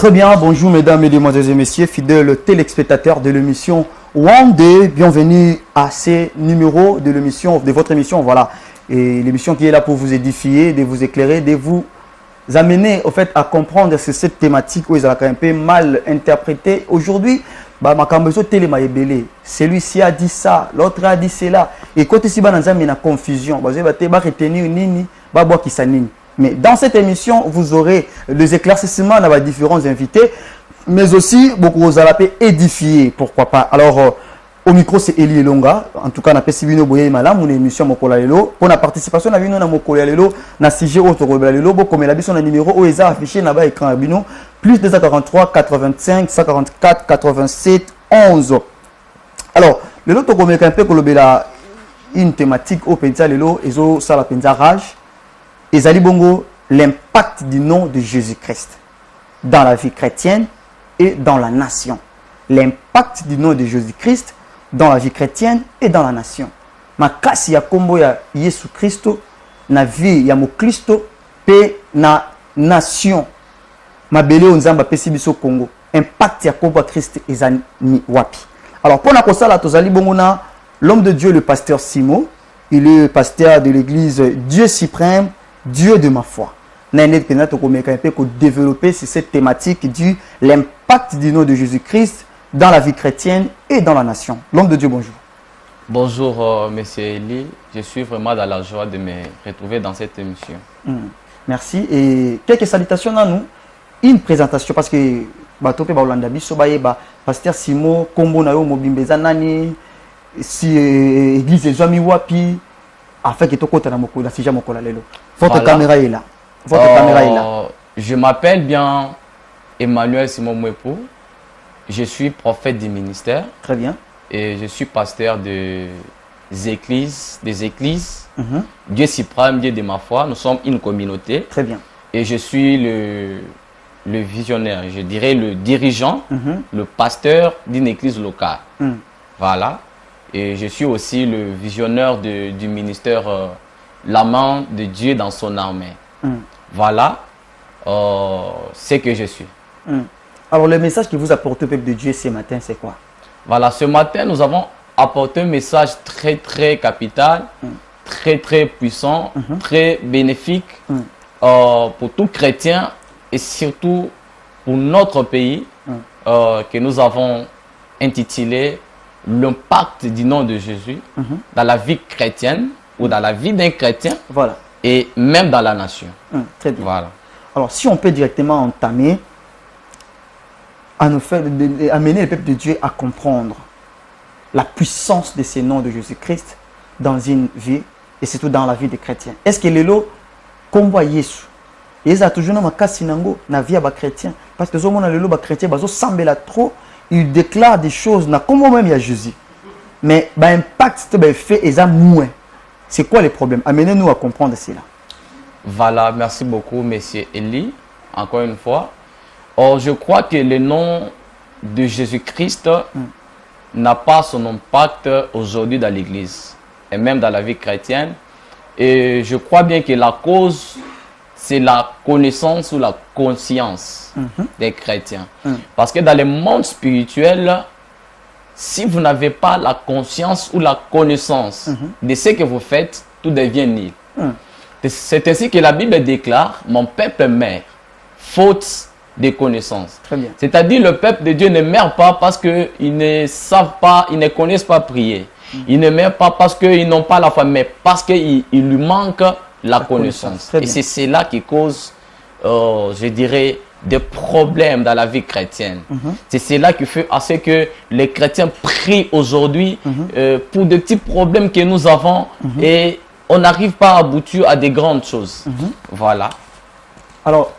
Très bien, bonjour mesdames, mesdemoiselles et messieurs, fidèles téléspectateurs de l'émission One Day. Bienvenue à ce numéro de l'émission, de votre émission, voilà. Et l'émission qui est là pour vous édifier, de vous éclairer, de vous amener au fait à comprendre cette thématique où ils ont un peu mal interprété. Aujourd'hui, celui-ci a dit ça, l'autre a dit cela. Et quand il y a une confusion, retenir nini, mais dans cette émission, vous aurez des éclaircissements dans différents invités, mais aussi beaucoup aux alapés édifiés, pourquoi pas. Alors, au micro, c'est Eli Elonga. En tout cas, on a Pessibino Boye Malam, une émission Mokola Lelo. Pour la participation, on a vu nous Mokola Lelo, na sujet autre Lelo, comme la biso na numéro où ils ont affiché là-bas écran abino, plus 243 85 144 87 11. Alors, le lot on un peu que une thématique au Penza Lelo, et ça la Penza Rage. Et Zali Bongo, l'impact du nom de Jésus-Christ dans la vie chrétienne et dans la nation. L'impact du nom de Jésus-Christ dans la vie chrétienne et dans la nation. Ma kasi ya kombo ya Yesu Christo na vie ya mo Christo pe na nation. Ma bele onzamba pesi biso Congo. Impact ya kombo Christ ezani wapi. Alors pour na kosala tozali bongo na l'homme de Dieu, le pasteur Simo. Il est pasteur de l'église Dieu suprême, Dieu de ma foi. Nous avons développé cette thématique du l'impact du nom de Jésus-Christ dans la vie chrétienne et dans la nation. L'homme de Dieu, bonjour. Bonjour, monsieur Eli. Je suis vraiment dans la joie de me retrouver dans cette émission. Merci. Et quelques salutations à nous. Une présentation parce que pasteur Simo, Kombo Nayo Mobimbeza Nani, si église Ezwami Wapi, afin que tu côté na mokola si jamais mokola lelo. Votre caméra est là. Votre caméra est là. Je m'appelle bien Emmanuel Simon Mwepo. Je suis prophète du ministère. Très bien. Et je suis pasteur des églises. Dieu suprême, Dieu de ma foi. Nous sommes une communauté. Très bien. Et je suis le visionnaire, je dirais le dirigeant, le pasteur d'une église locale. Voilà. Et je suis aussi le visionnaire du ministère La main de Dieu dans son armée. Voilà ce que je suis. Alors le message que vous apportez au peuple de Dieu ce matin, c'est quoi? Voilà, ce matin, nous avons apporté un message très capital, très puissant, très bénéfique pour tout chrétien et surtout pour notre pays que nous avons intitulé l'impact du nom de Jésus dans la vie chrétienne ou dans la vie d'un chrétien, voilà, et même dans la nation. Très bien. Voilà. Alors, si on peut directement entamer à nous faire amener le peuple de Dieu à comprendre la puissance de ces noms de Jésus-Christ dans une vie et surtout dans la vie des chrétiens. Est-ce que les lots combat Jésus? Ils ont toujours ma casse na vie à chrétien parce que les le lot chrétien bazo semble trop. Il déclare des choses, comme même il y a Jésus. Mais l'impact fait est moins. C'est quoi les problèmes? Amenez-nous à comprendre cela. Voilà, merci beaucoup, monsieur Eli. Encore une fois. Or, je crois que le nom de Jésus-Christ n'a pas son impact aujourd'hui dans l'Église et même dans la vie chrétienne. Et je crois bien que la cause, c'est la connaissance ou la conscience des chrétiens. Parce que dans le monde spirituel, si vous n'avez pas la conscience ou la connaissance de ce que vous faites, tout devient nul. C'est ainsi que la Bible déclare, mon peuple meurt, faute de connaissances. C'est-à-dire le peuple de Dieu ne meurt pas parce qu'ils ne savent pas, ils ne connaissent pas prier. Ils ne meurent pas parce qu'ils n'ont pas la foi, mais parce qu'il lui manque la connaissance. Et c'est cela qui cause, je dirais, des problèmes dans la vie chrétienne. C'est cela qui fait à ce que les chrétiens prient aujourd'hui pour des petits problèmes que nous avons et on n'arrive pas à aboutir à des grandes choses. Voilà. Alors,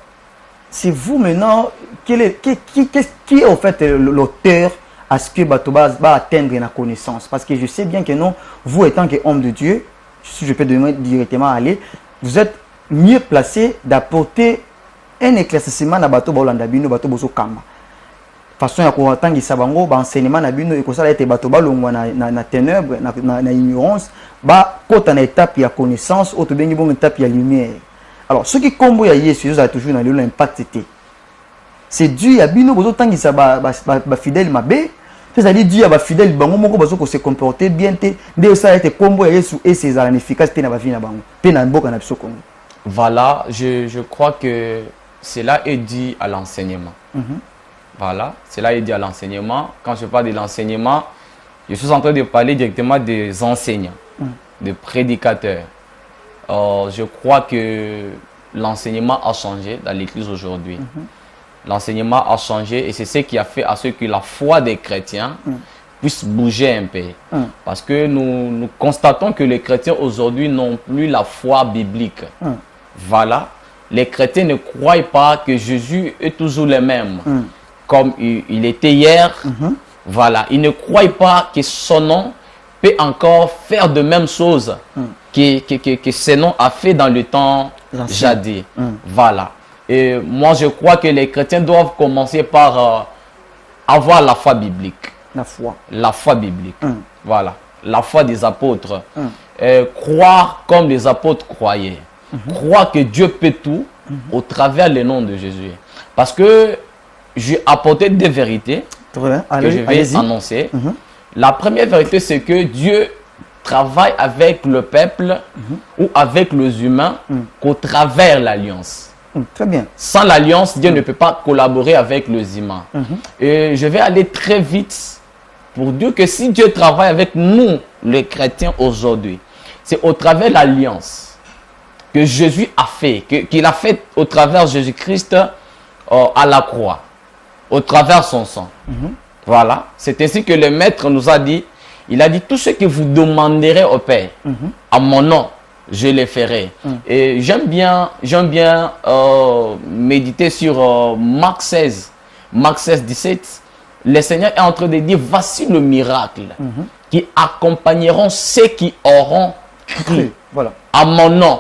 c'est vous maintenant, qui est en fait l'auteur à ce que Batoba va atteindre la connaissance? Parce que je sais bien que non, vous étant qu'homme de Dieu, si je peux demander directement aller, vous êtes mieux placé d'apporter un éclaircissement à bateau Bolandabino, bateau Boso Kamba. Façon à quoi tant que bango, enseignement na bino et que ça été bateau balongwa na ténèbres, na ignorance, ba quand on étape ya connaissance, autre bien bon étape ya lumière. Alors ce qui combo ya Jésus a toujours dans l'impact. c'est dû à bino bozo tangisa ba fidèle mabe. C'est-à-dire Dieu a fidèle bango moko bazo ko se comporter bien te de ça été combo et Yesu et ses efficacité na ba vie na bango. Pe na mboka na biso Congo. Voilà, je crois que cela est dû à l'enseignement. Voilà, cela est dû à l'enseignement. Quand je parle de l'enseignement, je suis en train de parler directement des enseignants, des prédicateurs. Je crois que l'enseignement a changé dans l'Église aujourd'hui. L'enseignement a changé et c'est ce qui a fait à ce que la foi des chrétiens puisse bouger un peu. Parce que nous constatons que les chrétiens aujourd'hui n'ont plus la foi biblique. Voilà, les chrétiens ne croient pas que Jésus est toujours le même, comme il était hier. Voilà, ils ne croient pas que son nom peut encore faire de mêmes choses que ce nom a fait dans le temps jadis. Voilà. Et moi, je crois que les chrétiens doivent commencer par avoir la foi biblique. La foi. La foi biblique. Voilà. La foi des apôtres. Croire comme les apôtres croyaient. Croire que Dieu peut tout au travers le nom de Jésus. Parce que j'ai apporté des vérités que je vais annoncer. La première vérité, c'est que Dieu travaille avec le peuple ou avec les humains qu'au travers l'alliance. Très bien. Sans l'alliance, Dieu ne peut pas collaborer avec les humains. Et je vais aller très vite pour dire que si Dieu travaille avec nous, les chrétiens aujourd'hui, c'est au travers de l'alliance que Jésus a fait, qu'il a fait au travers Jésus-Christ à la croix, au travers son sang. Voilà. C'est ainsi que le Maître nous a dit, il a dit, tout ce que vous demanderez au Père, à mon nom, je le ferai. Et j'aime bien méditer sur Marc 16, 17. Le Seigneur est en train de dire, voici le miracle qui accompagneront ceux qui auront cru. Voilà. À mon nom.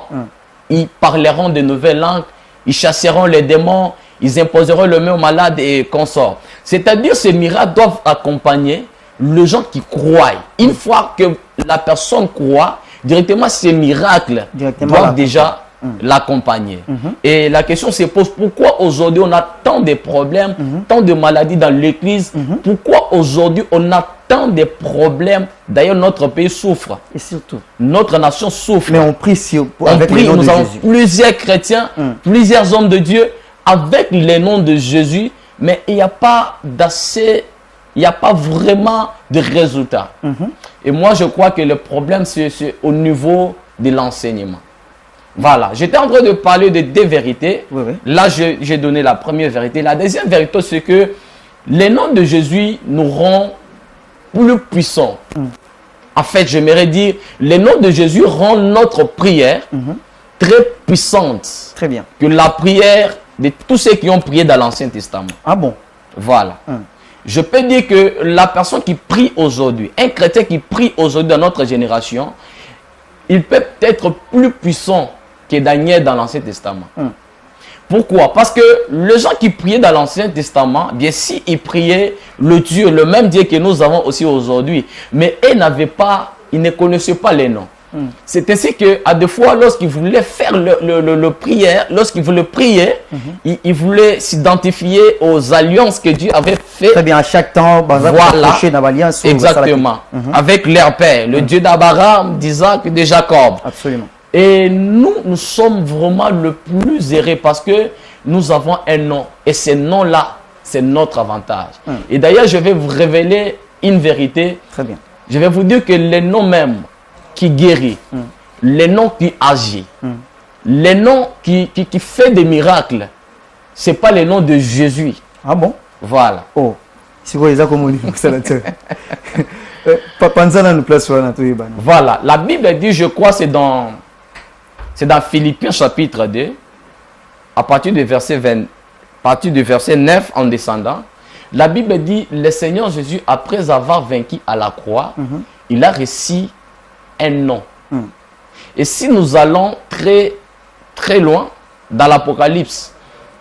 Ils parleront de nouvelles langues, ils chasseront les démons, ils imposeront le main aux malades et consorts. C'est-à-dire, ces miracles doivent accompagner les gens qui croient. Une fois que la personne croit, directement ces miracles doivent déjà l'accompagner. Et la question se pose, pourquoi aujourd'hui on a tant de problèmes, tant de maladies dans l'église? Pourquoi aujourd'hui on a tant de problèmes? D'ailleurs, notre pays souffre. Et surtout, notre nation souffre. Mais on prie avec le nom de nous avons Jésus. Plusieurs chrétiens, plusieurs hommes de Dieu avec les noms de Jésus, mais il n'y a pas d'assez, il n'y a pas vraiment de résultats. Et moi, je crois que le problème, c'est au niveau de l'enseignement. Voilà, j'étais en train de parler de deux vérités. Là, j'ai donné la première vérité. La deuxième vérité, c'est que les noms de Jésus nous rendent plus puissants. En fait, j'aimerais dire, les noms de Jésus rendent notre prière très puissante. Très bien. Que la prière de tous ceux qui ont prié dans l'Ancien Testament. Ah bon? Voilà. Je peux dire que la personne qui prie aujourd'hui, un chrétien qui prie aujourd'hui dans notre génération, il peut être plus puissant que Daniel dans l'Ancien Testament. Pourquoi? Parce que les gens qui priaient dans l'Ancien Testament, bien si ils priaient le même Dieu que nous avons aussi aujourd'hui, mais ils ne connaissaient pas les noms. C'est ainsi qu'à des fois, lorsqu'ils voulaient faire le prière, lorsqu'ils voulaient prier, ils voulaient s'identifier aux alliances que Dieu avait fait. Très bien, à chaque temps, voilà, exactement, avec leur père, le Dieu d'Abraham, d'Isaac et de Jacob. Absolument. Et nous sommes vraiment le plus heureux parce que nous avons un nom. Et ce nom-là, c'est notre avantage. Et d'ailleurs, je vais vous révéler une vérité. Très bien. Je vais vous dire que les noms même qui guérit, les noms qui agit, les noms qui fait des miracles, ce n'est pas les noms de Jésus. Ah bon? Voilà. Oh, c'est quoi les Voilà. La Bible dit, je crois, c'est dans Philippiens chapitre 2, à partir du verset 9 en descendant. La Bible dit, le Seigneur Jésus, après avoir vaincu à la croix, il a reçu un nom. Et si nous allons très, très loin dans l'Apocalypse,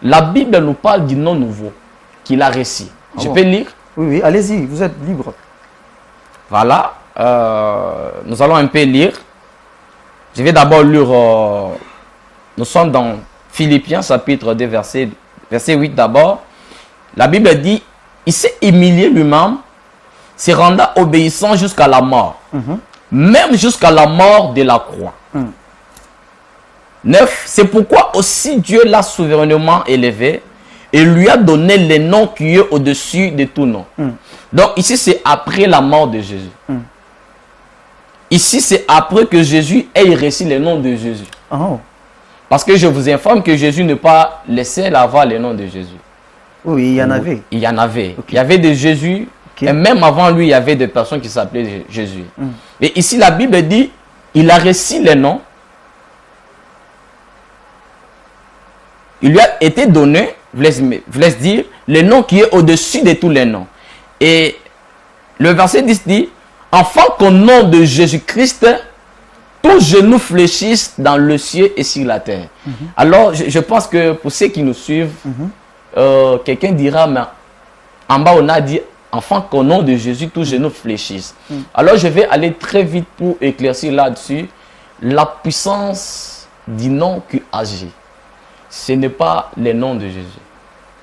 la Bible nous parle du nom nouveau qu'il a reçu. Je peux lire? Oui, allez-y, vous êtes libre. Voilà, nous allons un peu lire. Je vais d'abord lire, nous sommes dans Philippiens chapitre 2, verset 8 d'abord. La Bible dit, il s'est humilié lui-même, se rendant obéissant jusqu'à la mort. Même jusqu'à la mort de la croix. 9. C'est pourquoi aussi Dieu l'a souverainement élevé et lui a donné le nom qui est au-dessus de tout nom. Donc ici, c'est après la mort de Jésus. Ici, c'est après que Jésus ait reçu le nom de Jésus. Oh. Parce que je vous informe que Jésus n'est pas le seul à avoir le nom de Jésus. Oui, il y en avait. Il y en avait. Okay. Il y avait des Jésus. Okay. Et même avant lui, il y avait des personnes qui s'appelaient Jésus. Et ici, la Bible dit, il a reçu le nom. Il lui a été donné, vous laisse dire, le nom qui est au-dessus de tous les noms. Et le verset 10 dit, afin qu'au nom de Jésus-Christ, tous genoux fléchissent dans le ciel et sur la terre. Alors, je pense que pour ceux qui nous suivent, quelqu'un dira, mais en bas on a dit, afin qu'au nom de Jésus, tous genoux fléchissent. Alors, je vais aller très vite pour éclaircir là-dessus la puissance du nom qui agit. Ce n'est pas le nom de Jésus.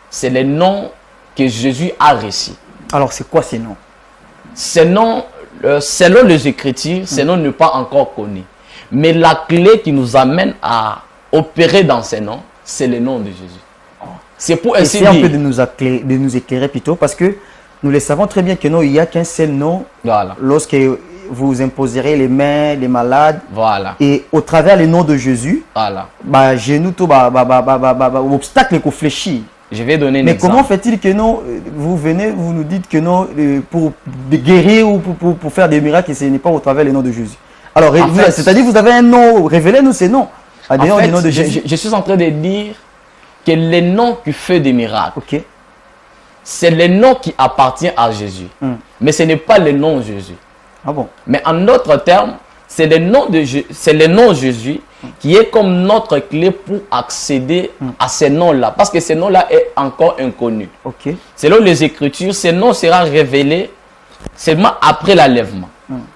C'est le nom que Jésus a reçu. Alors, c'est quoi ces noms? Ces noms, selon les Écritures, ces noms ne sont pas encore connus. Mais la clé qui nous amène à opérer dans ces noms, c'est le nom de Jésus. C'est pour ainsi dire. Essayez un peu de nous éclairer plutôt, parce que nous le savons très bien que non, il n'y a qu'un seul nom. Voilà. Lorsque vous imposerez les mains, les malades. Voilà. Et au travers le nom de Jésus, voilà. Bah, genou, tout, obstacle qu'on fléchit. Je vais donner un Mais exemple. comment fait-il que non, vous venez, vous nous dites que non, pour guérir ou pour faire des miracles, ce n'est pas au travers le nom de Jésus. Alors, c'est-à-dire vous avez un nom, révélez-nous ces noms. En fait, je suis en train de dire que le nom qui fait des miracles, okay, c'est le nom qui appartient à Jésus. Mais ce n'est pas le nom de Jésus. Ah bon? Mais en d'autres termes, c'est le nom de Jésus qui est comme notre clé pour accéder à ce nom-là. Parce que ce nom-là est encore inconnu. Okay. Selon les Écritures, ce nom sera révélé seulement après l'enlèvement.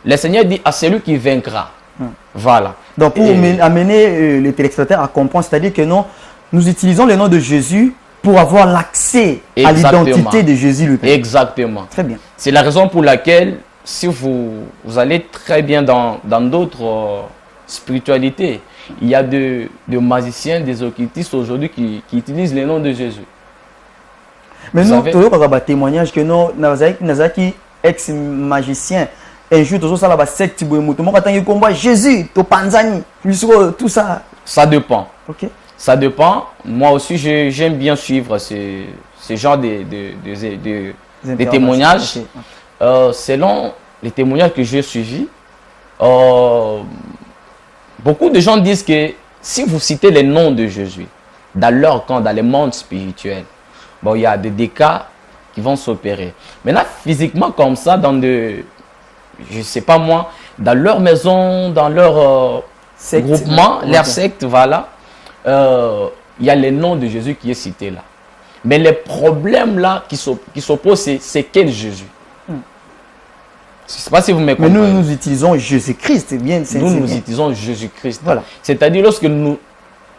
Le Seigneur dit à celui qui vaincra. Voilà. Donc pour amener les téléspectateurs à comprendre, c'est-à-dire que non, nous utilisons le nom de Jésus pour avoir l'accès à l'identité de Jésus le Père. Exactement. Très bien. C'est la raison pour laquelle, si vous allez très bien dans d'autres spiritualités, il y a des magiciens, des occultistes aujourd'hui qui utilisent le nom de Jésus. Mais nous, tu as un témoignage que non, Nazaki, ex-magicien, un jour, tu as un secte, Jésus, tout ça. Ça dépend. Okay. Ça dépend. Moi aussi, j'aime bien suivre ce genre de témoignages. Okay. Selon les témoignages que j'ai suivis, beaucoup de gens disent que si vous citez les noms de Jésus dans leur camp, dans le monde spirituel, bon, il y a des cas qui vont s'opérer. Maintenant, physiquement comme ça, dans je ne sais pas moi, dans leur maison, dans leur groupement, leur secte, voilà, il y a le nom de Jésus qui est cité là. Mais les problèmes là qui s'opposent, c'est quel Jésus? Je ne sais pas si vous me comprenez. Mais nous utilisons Jésus-Christ, c'est bien. Nous utilisons Jésus-Christ. Voilà. C'est-à-dire lorsque nous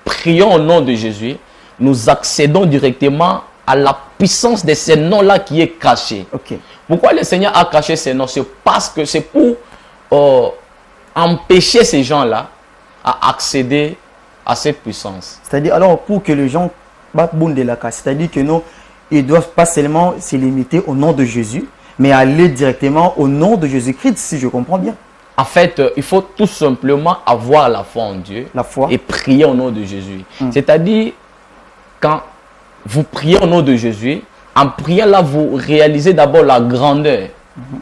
prions au nom de Jésus, nous accédons directement à la puissance de ce nom-là qui est caché. Okay. Pourquoi le Seigneur a caché ce nom? C'est parce que c'est pour empêcher ces gens-là à accéder à cette puissance. C'est-à-dire, alors, pour que les gens c'est-à-dire que nous, ils ne doivent pas seulement se limiter au nom de Jésus, mais aller directement au nom de Jésus-Christ, si je comprends bien. En fait, il faut tout simplement avoir la foi en Dieu, la foi, et prier au nom de Jésus. C'est-à-dire, quand vous priez au nom de Jésus, en priant là, vous réalisez d'abord la grandeur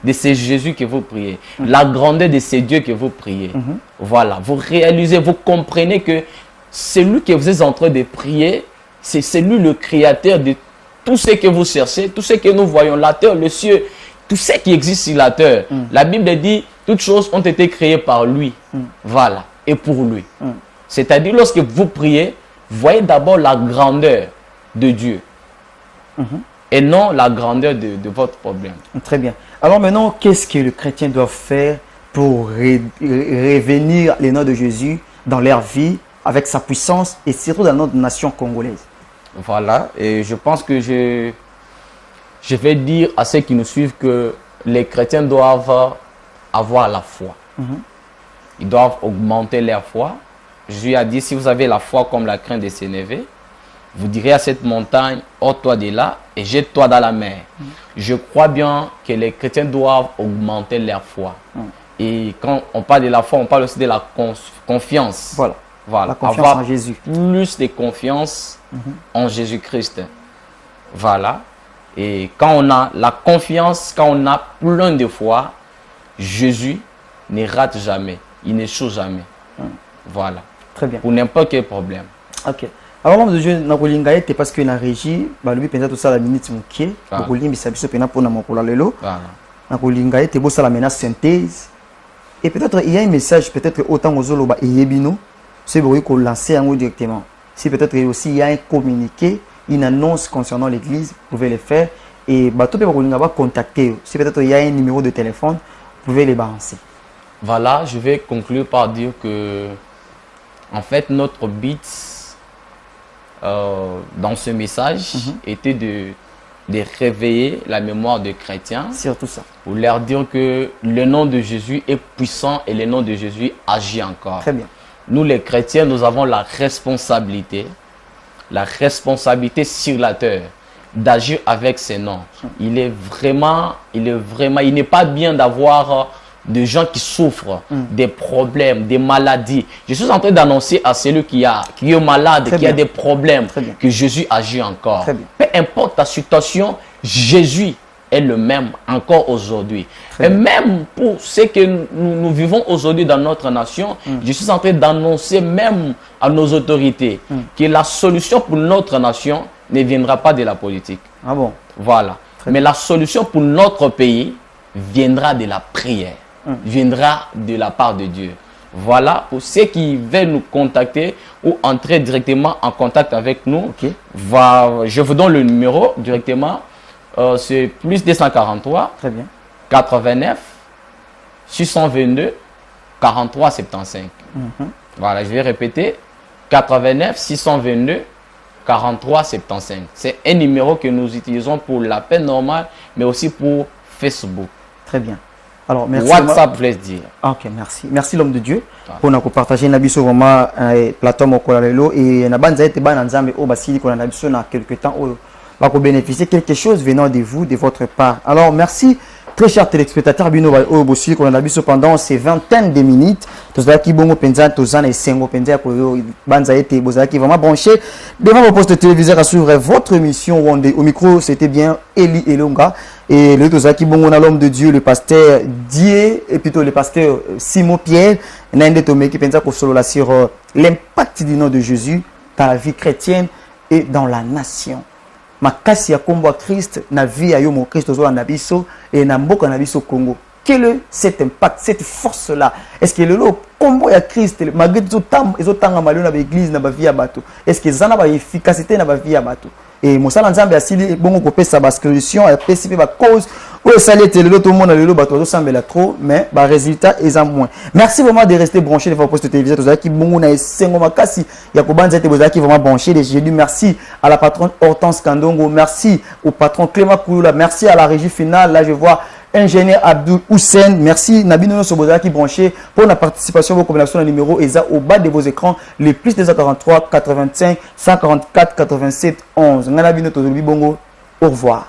de ce Jésus que vous priez, la grandeur de ce Dieu que vous priez. Voilà, vous réalisez, vous comprenez que celui que vous êtes en train de prier, c'est lui le créateur de tout ce que vous cherchez, tout ce que nous voyons, la terre, le ciel, tout ce qui existe sur la terre. La Bible dit, toutes choses ont été créées par lui. Voilà, et pour lui. C'est-à-dire, lorsque vous priez, voyez d'abord la grandeur de Dieu. Et non la grandeur de votre problème. Très bien. Alors maintenant, qu'est-ce que le chrétien doit faire pour revenir les noms de Jésus dans leur vie, avec sa puissance et surtout dans notre nation congolaise? Voilà, et je pense que je vais dire à ceux qui nous suivent que les chrétiens doivent avoir la foi. Ils doivent augmenter leur foi. Jésus a dit, si vous avez la foi comme la crainte des sénévés, vous direz à cette montagne, ôte-toi de là et jette-toi dans la mer. Je crois bien que les chrétiens doivent augmenter leur foi. Et quand on parle de la foi, on parle aussi de la confiance. Voilà. La confiance en Jésus. Plus de confiance en Jésus-Christ. Voilà. Et quand on a la confiance, quand on a plein de foi, Jésus ne rate jamais. Il n'échoue jamais. Voilà. Très bien. Pour n'importe quel problème. Ok. Alors, l'homme de Dieu, c'est parce que la régie, lui, peut-être tout ça la minute moquée. Donc, il y a pour la synthèse. Et peut-être il y a un message, peut-être autant aux Zoloba et Yebino, c'est pour qu'on lance en haut directement. Si peut-être aussi il y a un communiqué, une annonce concernant l'église, vous pouvez le faire. Et tout le monde va contacter. Si peut-être il y a un numéro de téléphone, vous pouvez les balancer. Voilà, je vais conclure par dire que, en fait, notre but dans ce message était de réveiller la mémoire des chrétiens. Surtout ça. Pour leur dire que le nom de Jésus est puissant et le nom de Jésus agit encore. Très bien. Nous, les chrétiens, nous avons la responsabilité sur la terre d'agir avec ces noms. Il n'est pas bien d'avoir des gens qui souffrent, des problèmes, des maladies. Je suis en train d'annoncer à celui qui est malade, qui a des problèmes, que Jésus agit encore. Peu importe ta situation, Jésus est le même encore aujourd'hui. Et même pour ce que nous vivons aujourd'hui dans notre nation, je suis en train d'annoncer même à nos autorités que la solution pour notre nation ne viendra pas de la politique. Ah bon? Voilà. Mais la solution pour notre pays viendra de la prière. Viendra de la part de Dieu. Voilà, pour ceux qui veulent nous contacter ou entrer directement en contact avec nous, je vous donne le numéro directement. C'est plus 243 très bien. 89 622 43 75. Voilà, je vais répéter 89 622 43 75. C'est un numéro que nous utilisons pour l'appel normal, mais aussi pour Facebook. Très bien. Alors, merci. WhatsApp, je laisse dire. Ok, merci. Merci l'homme de Dieu pour nous partager nabiso vraiment plateforme au Kolalelo et na banza ete bana nzambe o basili ko na nabiso na quelque temps va bénéficier quelque chose venant de vous, de votre part. Alors, merci. Très chers téléspectateurs, pendant ces vingtaines de minutes, tous qui bongo penza, tous et sengo penza banza ete bozaki vraiment branché devant vos postes téléviseurs à suivre votre émission au micro, c'était bien Eli Elonga et le tous qui bongo na l'homme de Dieu, le pasteur Die et plutôt le pasteur Simon Pierre, n'inde tomé qui penza solo sur l'impact du nom de Jésus dans la vie chrétienne et dans la nation. Makasi ya kombo Christ na vie ya yo mon Christ ozo na biso et na mboka na biso Congo. Quel est cet impact, cette force là? Est-ce que le combo ya Christ malgré tout temps ezotanga malio na l'église na ba vie ya bato? Est-ce que zana ba efficacité na ba vie ya bato? Et mosala nzambe asili bongo kopesa ba solution ya pesi ba cause ou salete le tout le monde le bato sambela trop mais ba résultat est en moins. Merci vraiment de rester branché devant poste téléviseur tous qui bongo na esengo makasi ya kobanza te bozaki vraiment branché les j'ai dit merci à la patronne Hortense Kandongo, merci au patron Clément Kouloula, merci à la régie finale là je vois ingénieur Abdul Hussein, merci Nabino Soboza qui branché pour la participation vos combinations de numéros et au bas de vos écrans les plus 243 85 144 87 11. Nabino Tozoli Bongo, au revoir.